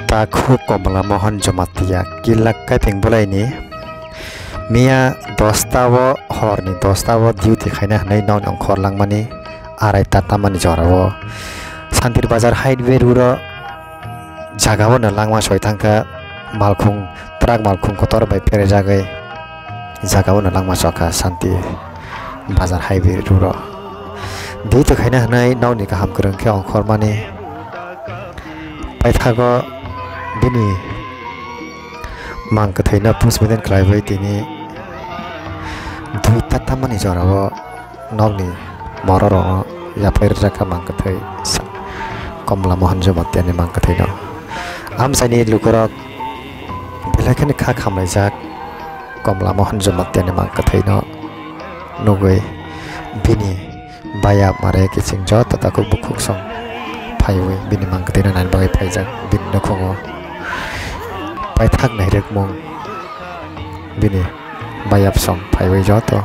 Taku Komala Mohan Jomatia Kilak Kaiping Bulaini Mia Dostawo Horni Dostawo duty Haina Nain on Korlang Mani Arai Tataman Jorawo Santir Bazar Highway Ruro Jagawan Langma Soitanka Malkung Trag Malkung Kotor by Perejagai Jagawan Langma Soka Santi Bazar Highway Ruro Duty Haina Nain Naunika Hamkurunke on Kormani Paithago Bini Mankathaina Pusmiden Clive Tini Duita Tamani Jorawo Nogni Mororo Yaperjaka Mankathai Komla Mohan Jomatiani Mankathaino Am Sani Lukorok Bilakan Kakamajak Komla Mohan Jomatiani Mankathaino Nogoi Bini Baya Mare Kissing Jot Tataku Bukuk Song Highway Bini Mankatina Nan Bagai Pajak Bin Nokongo Paithak Nairek Mong Bini Bayap Song Highway Joto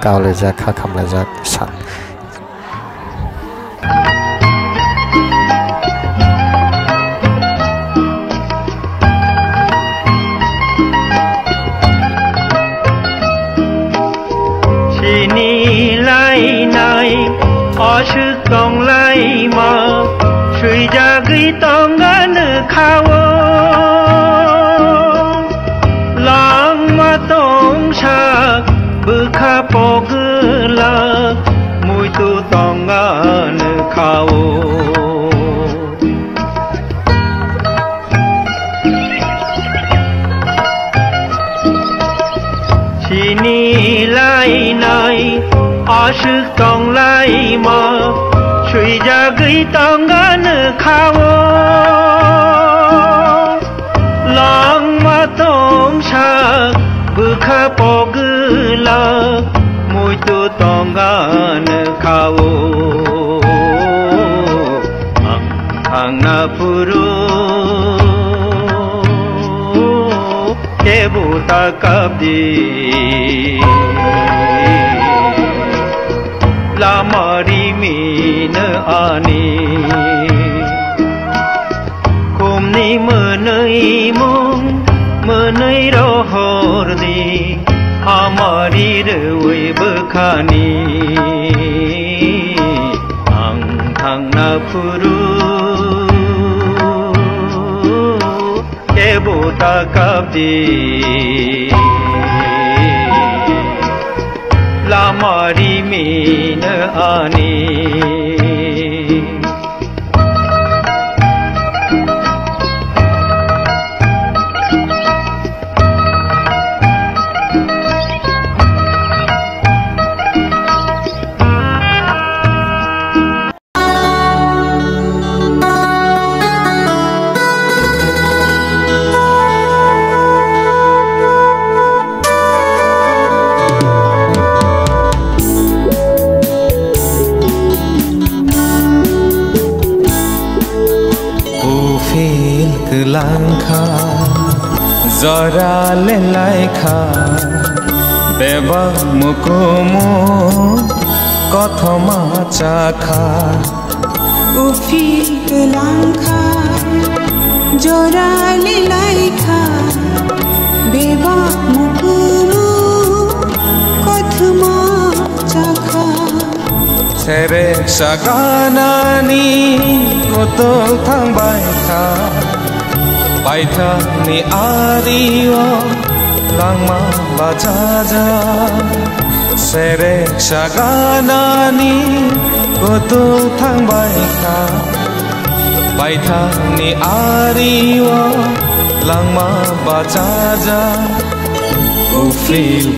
Kaulejak Hakamlejak San Sini lai nai Ashuk tong lai ma Shui jagui tong gan khawo Lang ma tong shak Bukha pogla Mui tu tong gan khawo Sini lai nai Ashuk tong lai ma Shui jagui tong gan khawo Lang ma tong shak Bukha pogla Mui tu tong gan khawo Ang na puru Kebuta kabdi Lamari min ani Kumni menai mung Menai rohor di Hamari rewe bekhani Ang thang na puru Kebuta kabdi Lamari min ani Langkha Zora le laikha Deva mukumu Kothoma chakha Ufil langkha Zora le laikha Deva mukumu Kothoma chakha Sere saganani Kotol thang baikha Baitha ni ariwa Langma bajaja Sere saganani Kotol thang baikha Baitha ni ariwa Langma bajaja Ufil